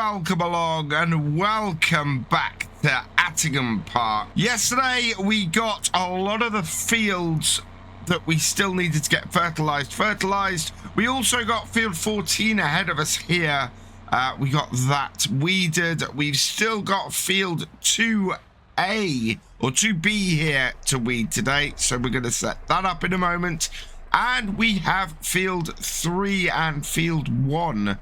welcome along and welcome back to Attingham Park. Yesterday we got a lot of the fields that we still needed to get fertilized. We also got field 14 ahead of us here. We got that weeded. We've still got field 2A or 2B here to weed today, so we're going to set that up in a moment. And we have field 3 and field 1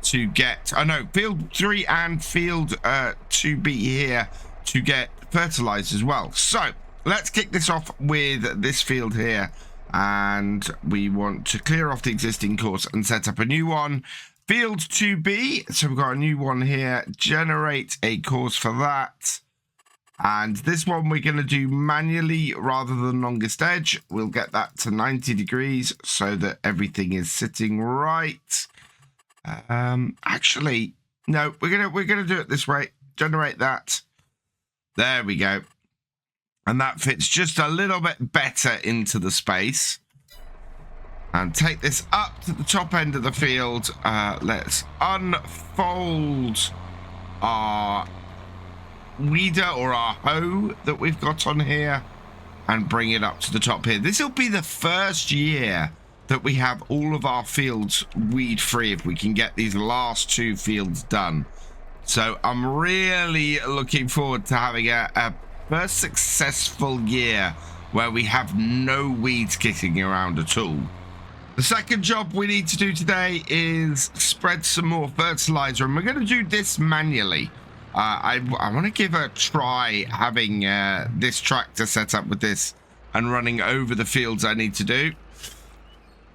to get, field 3 and field 2B here to get fertilized as well. So let's kick this off with this field here, and we want to clear off the existing course and set up a new one. Field 2B, so we've got a new one here. Generate a course for that. And this one we're going to do manually rather than longest edge. We'll get that to 90 degrees so that everything is sitting right. Actually, no, we're gonna do it this way. Generate that. There we go. And that fits just a little bit better into the space. And take this up to the top end of the field. Let's unfold our weeder or our hoe that we've got on here and bring it up to the top here. This will be the first year that we have all of our fields weed free if we can get these last two fields done. So I'm really looking forward to having a first successful year where we have no weeds kicking around at all. The second job we need to do today is spread some more fertilizer, and we're going to do this manually. I want to give a try having this tractor set up with this and running over the fields I need to do.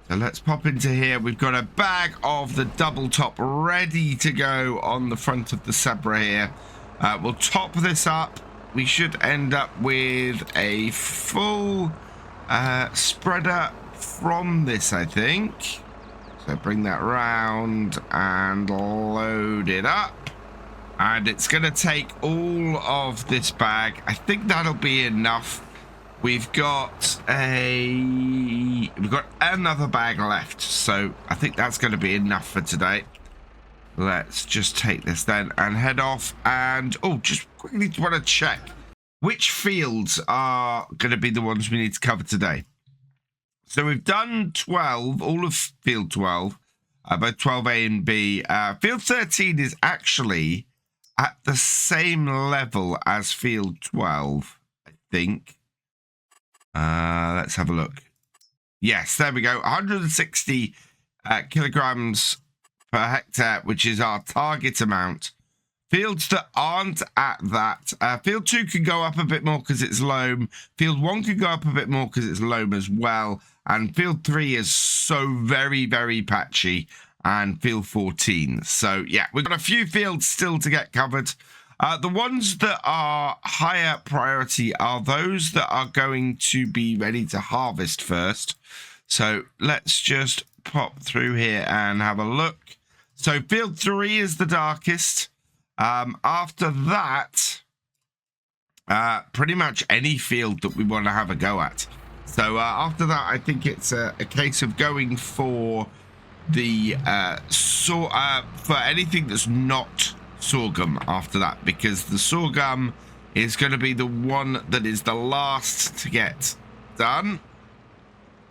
So let's pop into here. We've got a bag of the double top ready to go on the front of the Zebra here. We'll top this up. We should end up with a full spreader from this, I think. So bring that round and load it up. And it's going to take all of this bag. I think that'll be enough. We've got another bag left, so I think that's going to be enough for today. Let's just take this then and head off. And just quickly want to check which fields are going to be the ones we need to cover today. So we've done 12, all of field 12, both 12A and B. Field 13 is actually at the same level as field 12, I think. Let's have a look. Yes, there we go. 160 kilograms per hectare, which is our target amount. Fields that aren't at that. Field 2 can go up a bit more because it's loam. Field 1 can go up a bit more because it's loam as well. And field 3 is so very, very patchy. And field 14. So, yeah, we've got a few fields still to get covered. The ones that are higher priority are those that are going to be ready to harvest first. So let's just pop through here and have a look. So field 3 is the darkest. After that, pretty much any field that we want to have a go at. So after that, I think it's a case of going for the for anything that's not sorghum after that, because the sorghum is going to be the one that is the last to get done.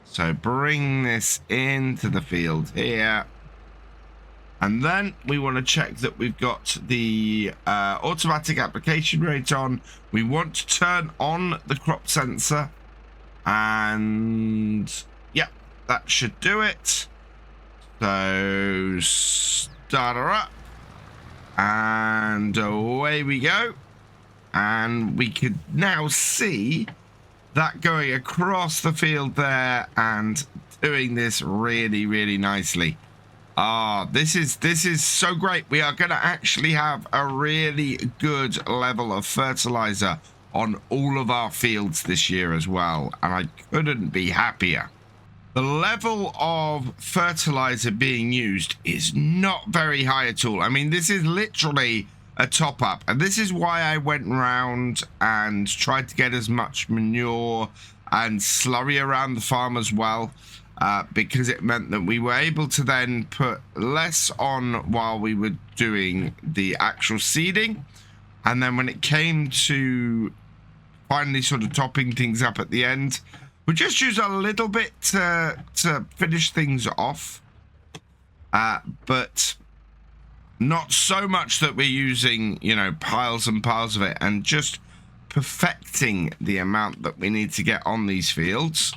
So bring this into the field here, and then we want to check that we've got the automatic application rate on. We want to turn on the crop sensor, and yeah, that should do it. So start her up. And away we go. And we can now see that going across the field there and doing this really, really nicely. This is so great. We are going to actually have a really good level of fertilizer on all of our fields this year as well. And I couldn't be happier. The level of fertilizer being used is not very high at all. I mean, this is literally a top up, and this is why I went round and tried to get as much manure and slurry around the farm as well. because it meant that we were able to then put less on while we were doing the actual seeding. And then when it came to finally sort of topping things up at the end, we just use a little bit to finish things off. But not so much that we're using, you know, piles and piles of it, and just perfecting the amount that we need to get on these fields.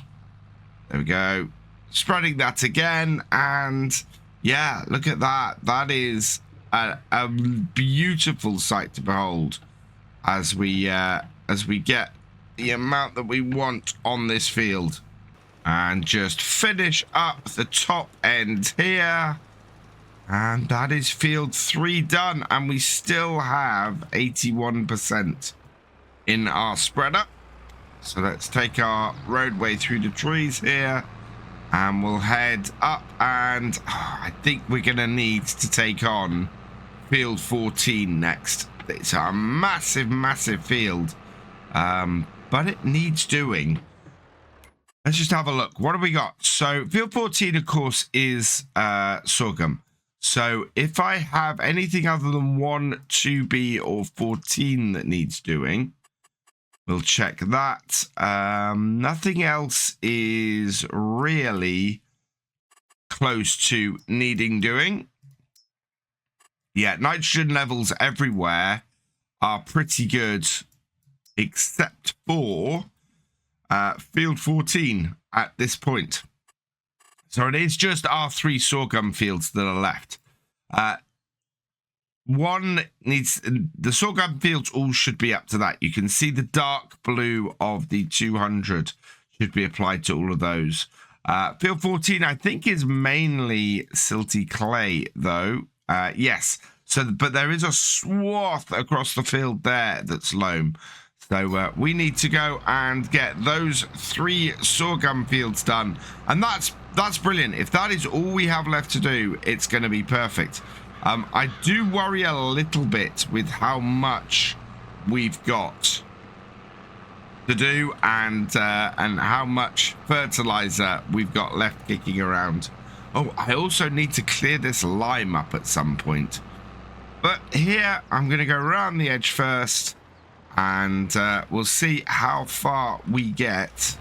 There we go. Spreading that again, and yeah, look at that. That is a beautiful sight to behold as we get the amount that we want on this field. And just finish up the top end here. And that is field 3 done. And we still have 81% in our spreader. So let's take our roadway through the trees here. And we'll head up. And I think we're going to need to take on field 14 next. It's a massive, massive field. But it needs doing. Let's just have a look. What have we got? So field 14, of course, is sorghum. So if I have anything other than 1, 2B, or 14 that needs doing, we'll check that. Nothing else is really close to needing doing. Yeah, nitrogen levels everywhere are pretty good, except for field 14 at this point. So it is just our 3 sorghum fields that are left. One needs, the sorghum fields all should be up to that. You can see the dark blue of the 200 should be applied to all of those. Field 14, I think, is mainly silty clay, though. Yes. So, but there is a swath across the field there that's loam. So we need to go and get those 3 sorghum fields done. And that's brilliant. If that is all we have left to do, it's going to be perfect. I do worry a little bit with how much we've got to do and how much fertilizer we've got left kicking around. Oh, I also need to clear this lime up at some point. But here, I'm going to go around the edge first. And we'll see how far we get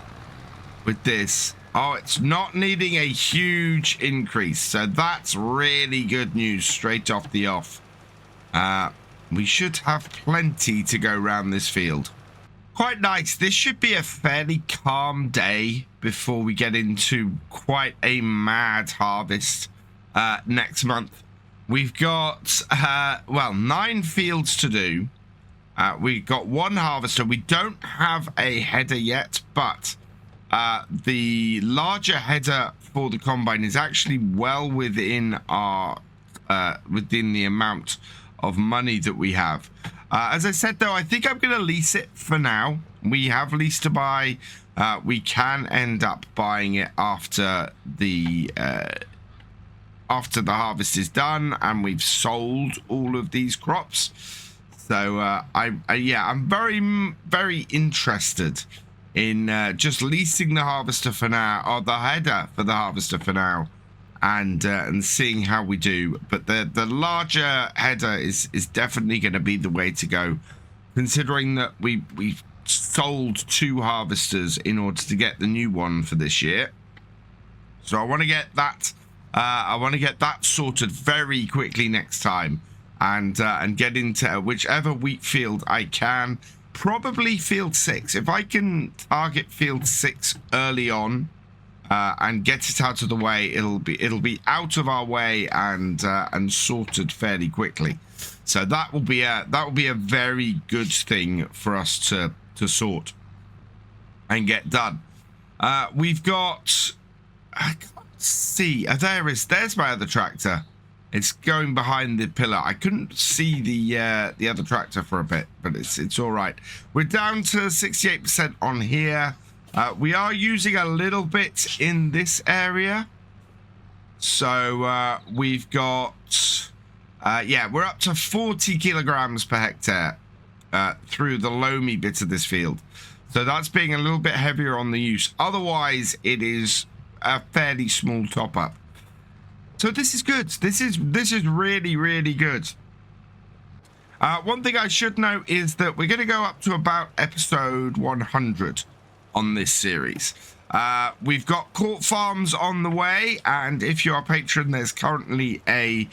with this. Oh, it's not needing a huge increase. So that's really good news straight off the off. We should have plenty to go around this field. Quite nice. This should be a fairly calm day before we get into quite a mad harvest next month. We've got, well, 9 fields to do. We've got 1 harvester. We don't have a header yet, but the larger header for the combine is actually well within our within the amount of money that we have. As I said, though, I think I'm going to lease it for now. We have lease to buy. We can end up buying it after the harvest is done and we've sold all of these crops. So yeah, I'm very, very interested in just leasing the harvester for now, or the header for the harvester for now, and seeing how we do. But the larger header is definitely going to be the way to go, considering that we sold 2 harvesters in order to get the new one for this year. So I want to get that. I want to get that sorted very quickly next time. And get into whichever wheat field I can. Probably field 6. If I can target field 6 early on and get it out of the way, it'll be out of our way and sorted fairly quickly. So that will be a very good thing for us to sort and get done. We've got, I can't see. There's my other tractor. It's going behind the pillar. I couldn't see the other tractor for a bit, but it's all right. We're down to 68% on here. We are using a little bit in this area. So we've got, yeah, we're up to 40 kilograms per hectare through the loamy bit of this field. So that's being a little bit heavier on the use. Otherwise, it is a fairly small top up. So this is good. This is really, really good. One thing I should note is that we're going to go up to about episode 100 on this series. We've got court farms on the way, and if you're a patron, there's currently a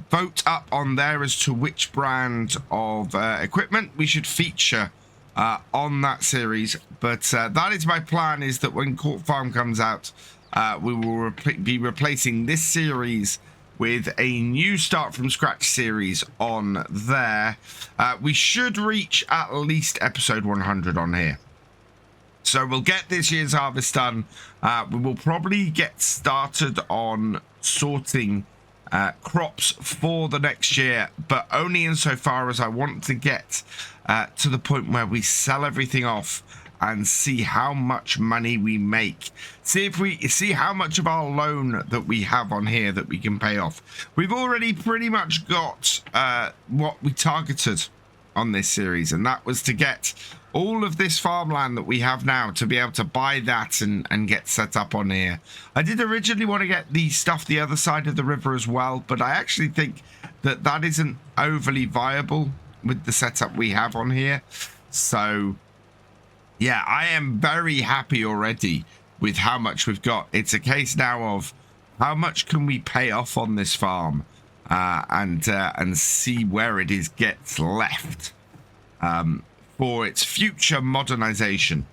vote up on there as to which brand of equipment we should feature on that series. But that is my plan, is that when court farm comes out, we will be replacing this series with a new start from scratch series on there. We should reach at least episode 100 on here. So we'll get this year's harvest done. We will probably get started on sorting crops for the next year, but only insofar as I want to get to the point where we sell everything off and see how much money we make. See how much of our loan that we have on here that we can pay off. We've already pretty much got what we targeted on this series, and that was to get all of this farmland that we have now, to be able to buy that and get set up on here. I did originally want to get the stuff the other side of the river as well, but I actually think that that isn't overly viable with the setup we have on here. So yeah, I am very happy already with how much we've got. It's a case now of how much can we pay off on this farm, and see where it gets left for its future modernization.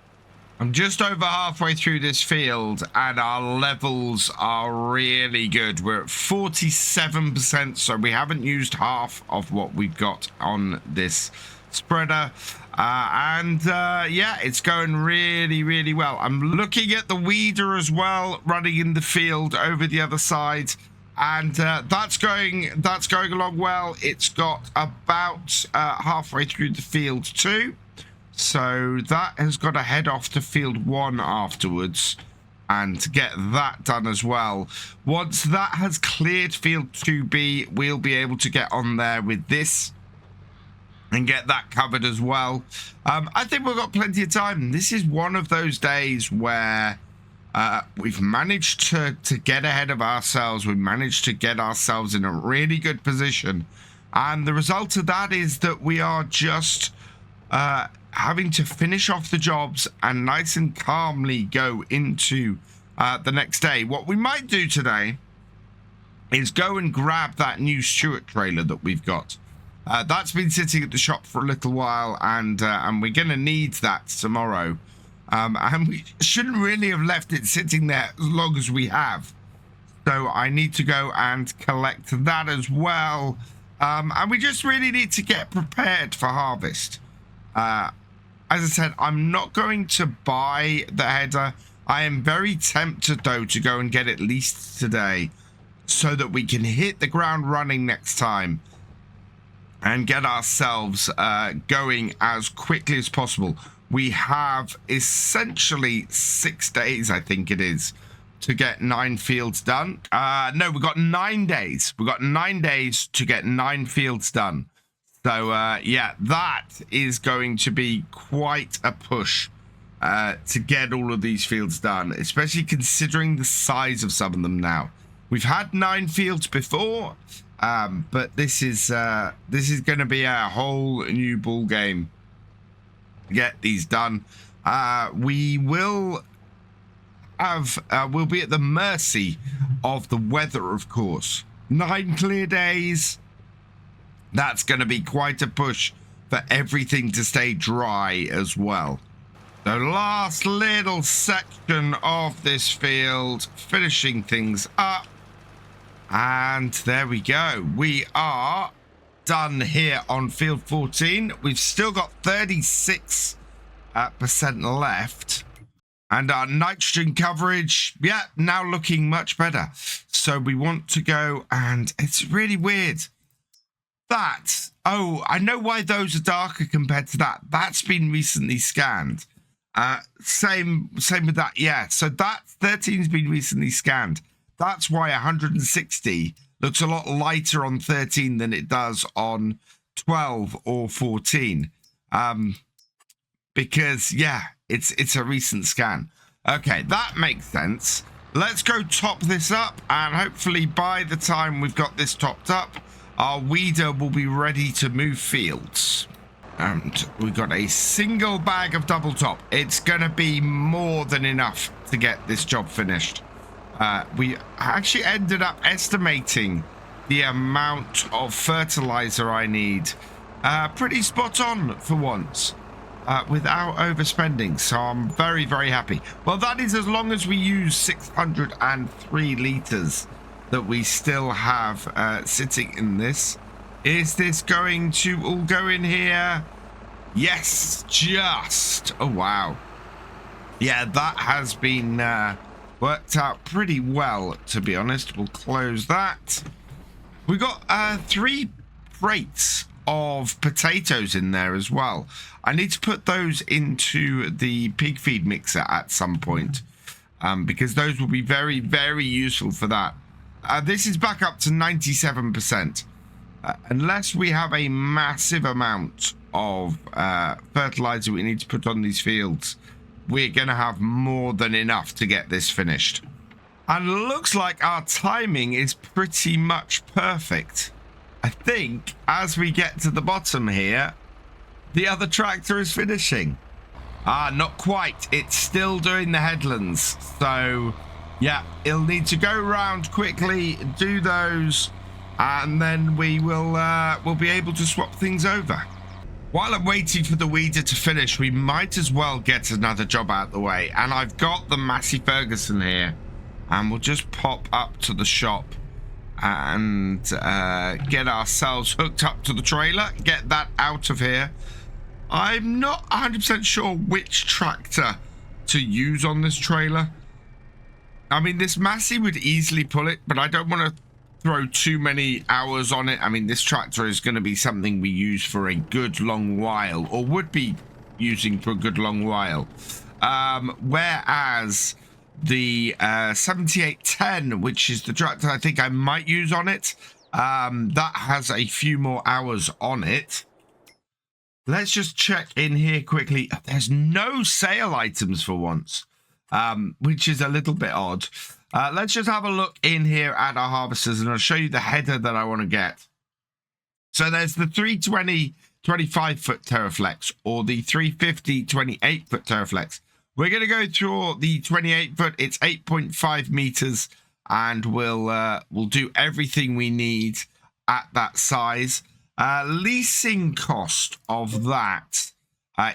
I'm just over halfway through this field, and our levels are really good. We're at 47%, so we haven't used half of what we've got on this spreader. Yeah, it's going really, really well. I'm looking at the weeder as well, running in the field over the other side, and that's going along well. It's got about halfway through the field 2, so that has got to head off to field 1 afterwards and get that done as well. Once that has cleared field 2B, we'll be able to get on there with this and get that covered as well. I think we've got plenty of time. This is one of those days where we've managed to get ahead of ourselves. We've managed to get ourselves in a really good position. And the result of that is that we are just having to finish off the jobs and nice and calmly go into the next day. What we might do today is go and grab that new Stuart trailer that we've got. That's been sitting at the shop for a little while, and we're going to need that tomorrow. And we shouldn't really have left it sitting there as long as we have. So I need to go and collect that as well. And we just really need to get prepared for harvest. As I said, I'm not going to buy the header. I am very tempted, though, to go and get it leased today so that we can hit the ground running next time and get ourselves going as quickly as possible. We have essentially 6 days, I think it is, to get 9 fields done. No, we've got 9 days. We've got 9 days to get 9 fields done. So, yeah, that is going to be quite a push to get all of these fields done, especially considering the size of some of them now. We've had 9 fields before, but this is going to be a whole new ball game to get these done. We will have we'll be at the mercy of the weather, of course. 9 clear days. That's going to be quite a push for everything to stay dry as well. The last little section of this field, finishing things up. And there we go. We are done here on field 14. We've still got 36% left. And our nitrogen coverage, yeah, now looking much better. So we want to go, and it's really weird. That, oh, I know why those are darker compared to that. That's been recently scanned. Same with that, yeah. So that 13's been recently scanned. That's why 160 looks a lot lighter on 13 than it does on 12 or 14. Because, yeah, it's a recent scan. Okay, that makes sense. Let's go top this up, and hopefully by the time we've got this topped up, our weeder will be ready to move fields. And we've got a single bag of double top. It's going to be more than enough to get this job finished. We actually ended up estimating the amount of fertilizer I need. Pretty spot on for once. Without overspending, so I'm very, very happy. Well, that is as long as we use 603 litres that we still have sitting in this. Is this going to all go in here? Yes, just. Oh, wow. Yeah, that has been worked out pretty well, to be honest. We'll close that. We got 3 crates of potatoes in there as well. I need to put those into the pig feed mixer at some point because those will be very, very useful for that. This is back up to 97%. Unless we have a massive amount of fertilizer we need to put on these fields, we're going to have more than enough to get this finished. And it looks like our timing is pretty much perfect. I think as we get to the bottom here, the other tractor is finishing. Not quite. It's still doing the headlands. So, yeah, it'll need to go around quickly, do those, and then we will we'll be able to swap things over. While I'm waiting for the weeder to finish, we might as well get another job out the way. And I've got the Massey Ferguson here, and we'll just pop up to the shop and get ourselves hooked up to the trailer, get that out of here. I'm not 100% sure which tractor to use on this trailer. I mean, this Massey would easily pull it, but I don't want to throw too many hours on it. I mean, this tractor is going to be something we use for a good long while, or would be using for a good long while. Whereas the 7810, which is the tractor I think I might use on it, that has a few more hours on it. Let's just check in here quickly. There's no sale items for once, which is a little bit odd. Let's just have a look in here at our harvesters, and I'll show you the header that I want to get. So there's the 320 25-foot Terraflex, or the 350 28-foot Terraflex. We're going to go through the 28-foot. It's 8.5 meters, and we'll do everything we need at that size. Leasing cost of that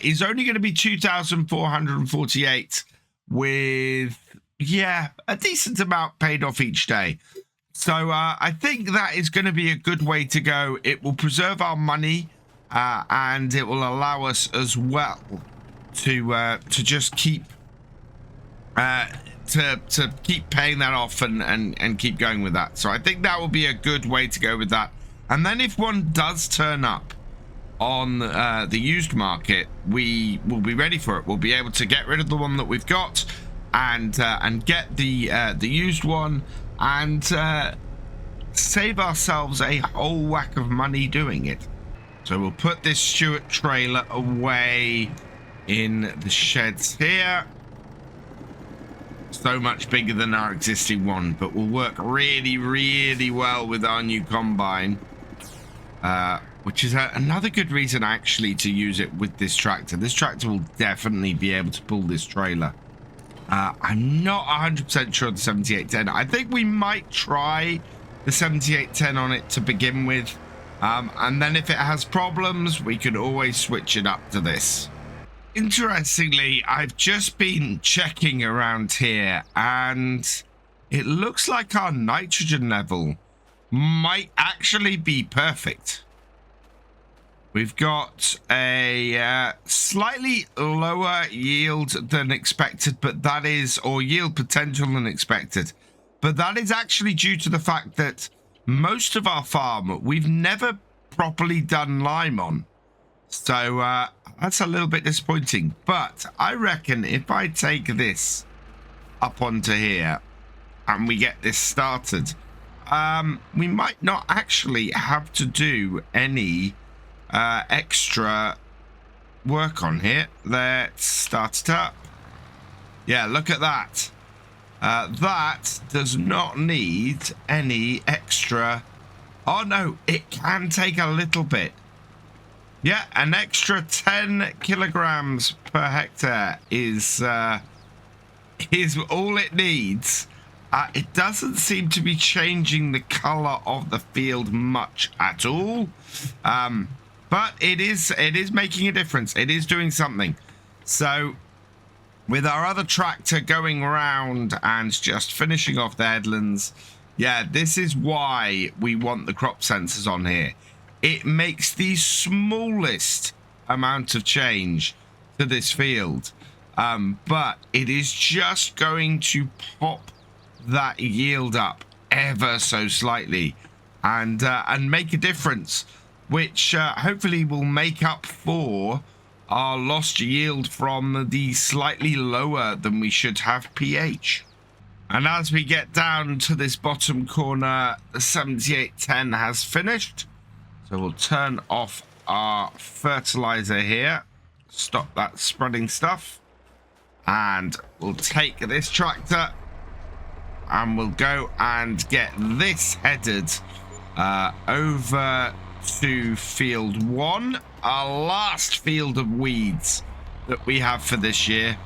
is only going to be 2,448 with, yeah, a decent amount paid off each day. So I think that is going to be a good way to go. It will preserve our money and it will allow us as well to just keep to keep paying that off and keep going with that. So I think that will be a good way to go with that. And then if one does turn up on the used market, we will be ready for it. We'll be able to get rid of the one that we've got and get the used one and save ourselves a whole whack of money doing it. So we'll put this Stuart trailer away in the sheds here. So much bigger than our existing one, but will work really, really well with our new combine. Which is another good reason actually to use it with this tractor. This tractor will definitely be able to pull this trailer. I'm not 100% sure of the 7810. I think we might try the 7810 on it to begin with. And then if it has problems, we can always switch it up to this. Interestingly, I've just been checking around here and it looks like our nitrogen level might actually be perfect. We've got a slightly lower yield than expected, but that is, or yield potential than expected. But that is actually due to the fact that most of our farm, we've never properly done lime on. So that's a little bit disappointing. But I reckon if I take this up onto here and we get this started, we might not actually have to do any extra work on here. Let's start it up. Yeah, look at that. That does not need any extra. Oh, no, it can take a little bit. Yeah, an extra 10 kilograms per hectare is all it needs. It doesn't seem to be changing the color of the field much at all. But it is making a difference. It is doing something. So with our other tractor going around and just finishing off the headlands, yeah, this is why we want the crop sensors on here. It makes the smallest amount of change to this field, but it is just going to pop that yield up ever so slightly and make a difference, which hopefully will make up for our lost yield from the slightly lower than we should have pH. And as we get down to this bottom corner, the 7810 has finished. So we'll turn off our fertilizer here, stop that spreading stuff, and we'll take this tractor and we'll go and get this headed over to field 1, our last field of weeds that we have for this year,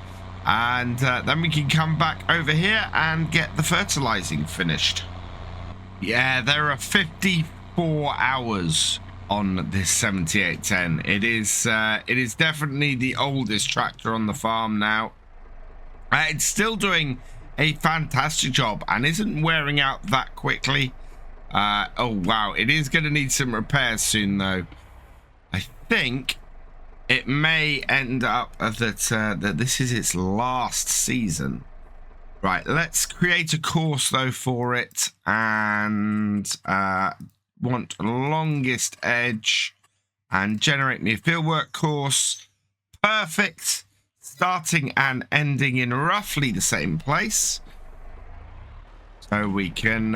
and then we can come back over here and get the fertilizing finished. Yeah, there are 54 hours on this 7810. It is definitely the oldest tractor on the farm now. It's still doing a fantastic job and isn't wearing out that quickly. Oh wow, it is going to need some repairs soon though. I think it may end up that this is its last season. Right, let's create a course though for it, and want longest edge and generate me a fieldwork course. Perfect. Starting and ending in roughly the same place. So we can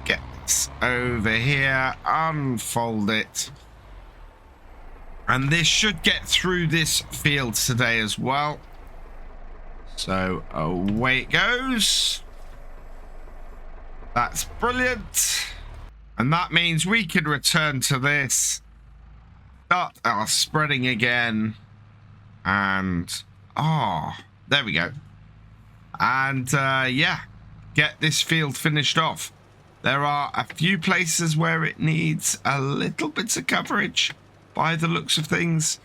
get this over here, unfold it. And this should get through this field today as well. So away it goes. That's brilliant. And that means we can return to this, start our spreading again, and there we go. And yeah, get this field finished off. There are a few places where it needs a little bit of coverage by the looks of things,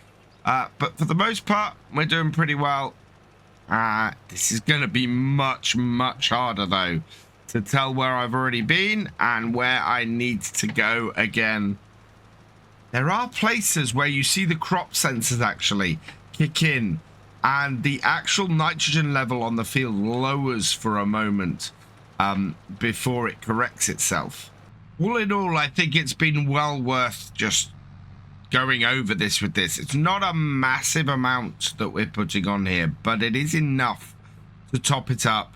but for the most part we're doing pretty well. This is going to be much harder though to tell where I've already been and where I need to go again. There are places where you see the crop sensors actually kick in and the actual nitrogen level on the field lowers for a moment before it corrects itself. All in all, I think it's been well worth just going over this with this. It's not a massive amount that we're putting on here, but it is enough to top it up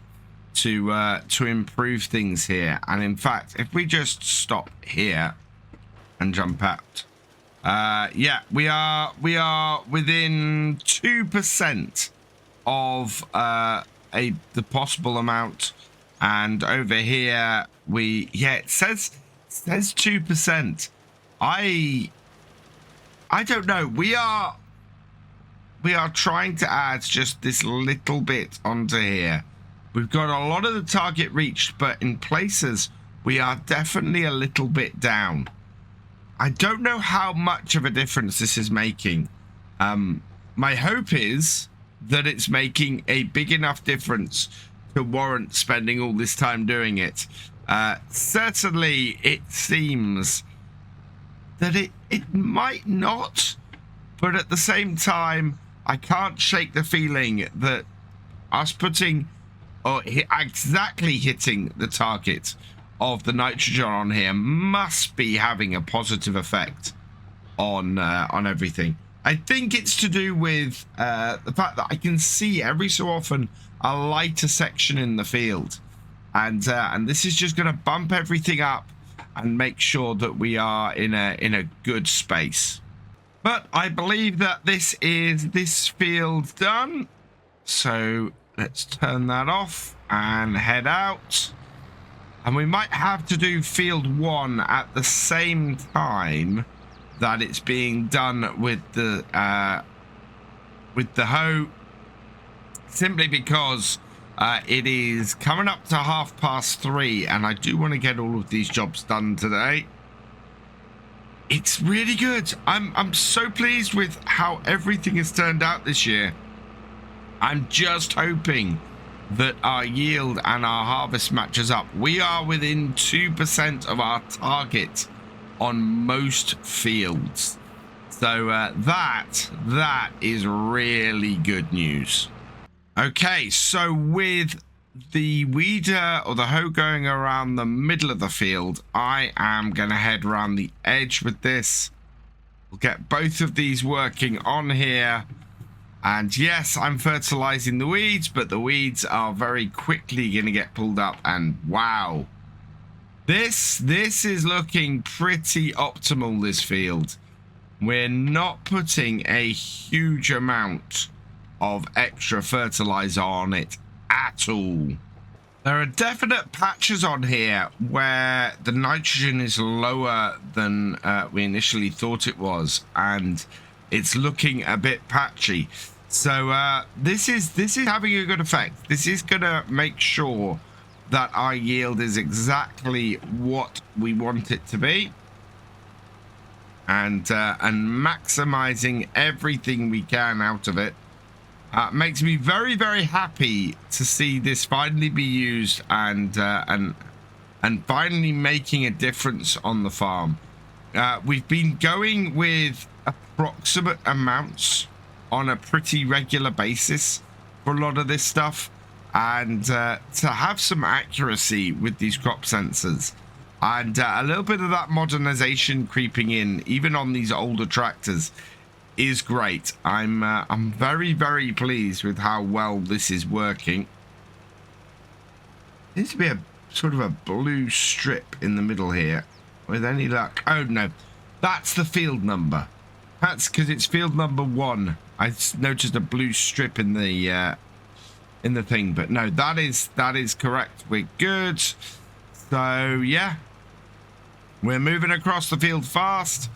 to improve things here. And in fact, if we just stop here and jump out, yeah, we are within 2% of the possible amount. And over here it says 2%. I don't know. We are trying to add just this little bit onto here. We've got a lot of the target reached, but in places we are definitely a little bit down. I don't know how much of a difference this is making. My hope is that it's making a big enough difference to warrant spending all this time doing it. Certainly it seems that it might not, but at the same time I can't shake the feeling that us putting or exactly hitting the target of the nitrogen on here must be having a positive effect on everything. I think it's to do with the fact that I can see every so often a lighter section in the field, and this is just going to bump everything up and make sure that we are in a good space. But I believe that this is this field done. So let's turn that off and head out. And we might have to do field 1 at the same time that it's being done with the hoe, simply because it is coming up to 3:30, and I do want to get all of these jobs done today. It's really good. I'm so pleased with how everything has turned out this year. I'm just hoping that our yield and our harvest matches up. We are within 2% of our target on most fields. So that is really good news. Okay, so with the weeder or the hoe going around the middle of the field, I am going to head around the edge with this. We'll get both of these working on here. And yes, I'm fertilizing the weeds, but the weeds are very quickly going to get pulled up. And wow, this is looking pretty optimal, this field. We're not putting a huge amount of extra fertilizer on it at all. There are definite patches on here where the nitrogen is lower than we initially thought it was, and it's looking a bit patchy. So this is having a good effect. This is going to make sure that our yield is exactly what we want it to be, and maximizing everything we can out of it. Makes me very, very happy to see this finally be used and finally making a difference on the farm. We've been going with approximate amounts on a pretty regular basis for a lot of this stuff, and to have some accuracy with these crop sensors and a little bit of that modernization creeping in, even on these older tractors, is great. I'm very, very pleased with how well this is working. There needs to be a sort of a blue strip in the middle here. With any luck. Oh no, that's the field number. That's because it's field number 1. I noticed a blue strip in the thing, but no, that is correct. We're good. So yeah, we're moving across the field fast.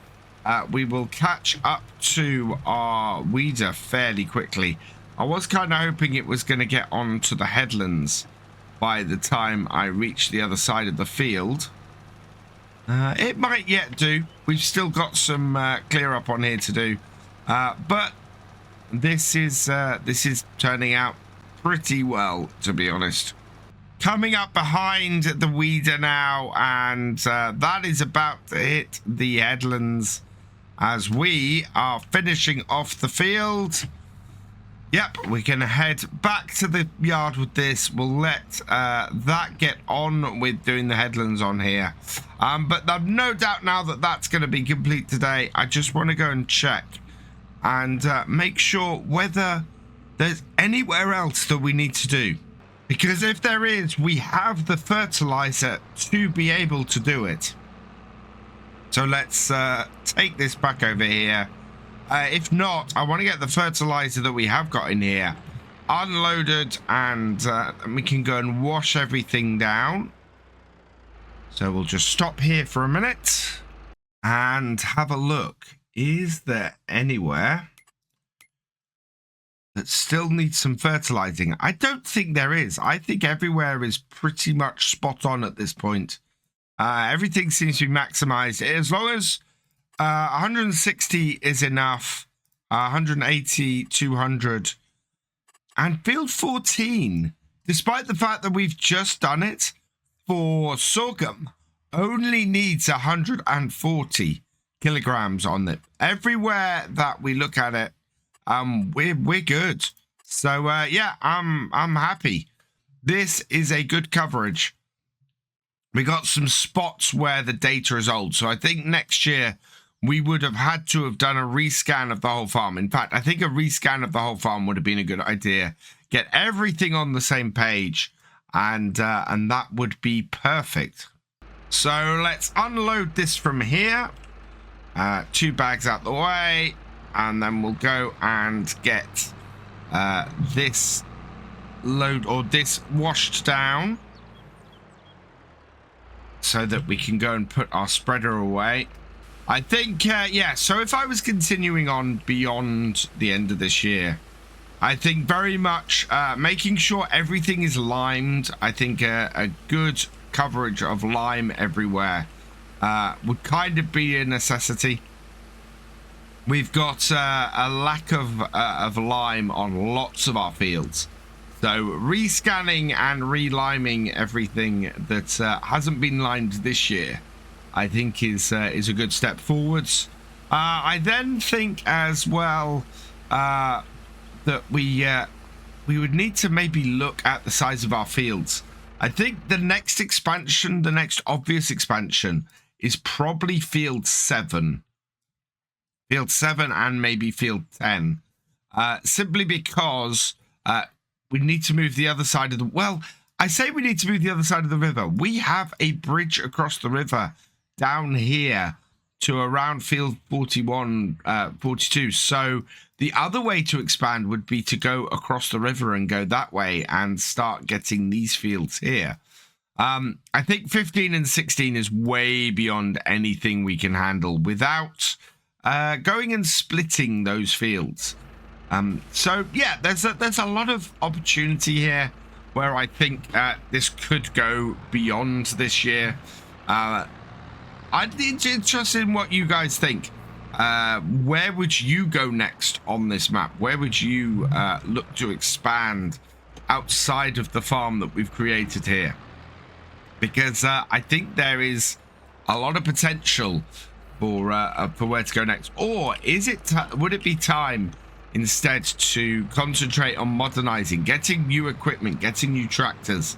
We will catch up to our weeder fairly quickly. I was kind of hoping it was going to get onto the headlands by the time I reach the other side of the field. It might yet do. We've still got some clear up on here to do, but this is turning out pretty well, to be honest. Coming up behind the weeder now, and that is about to hit the headlands as we are finishing off the field. Yep, we're going to head back to the yard with this. We'll let that get on with doing the headlands on here. But I've no doubt now that that's going to be complete today. I just want to go and check and make sure whether there's anywhere else that we need to do. Because if there is, we have the fertilizer to be able to do it. So let's take this back over here. If not, I want to get the fertilizer that we have got in here unloaded, and we can go and wash everything down. So we'll just stop here for a minute and have a look. Is there anywhere that still needs some fertilizing? I don't think there is. I think everywhere is pretty much spot on at this point. Everything seems to be maximized. As long as 160 is enough, 180, 200, and field 14, despite the fact that we've just done it for sorghum, only needs 140 kilograms on it. Everywhere that we look at it, we're good. So yeah, I'm happy. This is a good coverage. We got some spots where the data is old, so I think next year we would have had to have done a rescan of the whole farm. In fact, I think a rescan of the whole farm would have been a good idea. Get everything on the same page, and that would be perfect. So let's unload this from here. 2 bags out the way, and then we'll go and get this load or this washed down so that we can go and put our spreader away. I think, yeah, so if I was continuing on beyond the end of this year, I think very much making sure everything is limed. I think a good coverage of lime everywhere would kind of be a necessity. We've got a lack of lime on lots of our fields. So rescanning and reliming everything that hasn't been limed this year, I think is a good step forwards. I then think as well that we would need to maybe look at the size of our fields. I think the next expansion, the next obvious expansion, is probably field 7. Field 7 and maybe field 10. Simply because we need to move the other side of the... Well, I say we need to move the other side of the river. We have a bridge across the river down here to around field 41, 42. So the other way to expand would be to go across the river and go that way and start getting these fields here. I think 15 and 16 is way beyond anything we can handle without going and splitting those fields. So yeah, there's a lot of opportunity here where I think this could go beyond this year. I'd be interested in what you guys think. Where would you go next on this map? Where would you look to expand outside of the farm that we've created here? Because I think there is a lot of potential for where to go next. Or is it? Would it be time instead to concentrate on modernizing, getting new equipment, getting new tractors,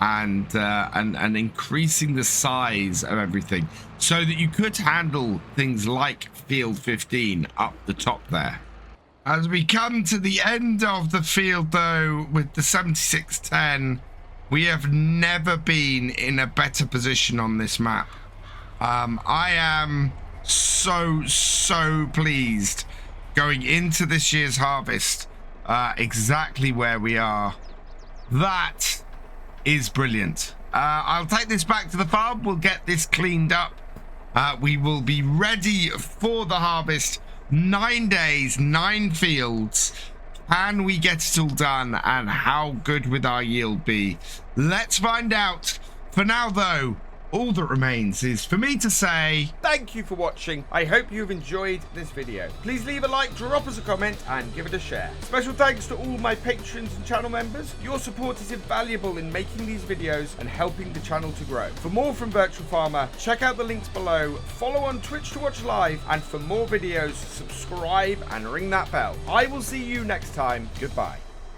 and increasing the size of everything so that you could handle things like field 15 up the top there? As we come to the end of the field, though, with the 7610, we have never been in a better position on this map. I am so pleased going into this year's harvest, exactly where we are. That is brilliant. I'll take this back to the farm. We'll get this cleaned up. We will be ready for the harvest. 9 days, 9 fields. Can we get it all done, and how good would our yield be? Let's find out. For now, though, all that remains is for me to say thank you for watching. I hope you've enjoyed this video. Please leave a like, drop us a comment, and give it a share. Special thanks to all my patrons and channel members. Your support is invaluable in making these videos and helping the channel to grow. For more from Virtual Farmer, check out the links below, follow on Twitch to watch live, and for more videos, subscribe and ring that bell. I will see you next time. Goodbye.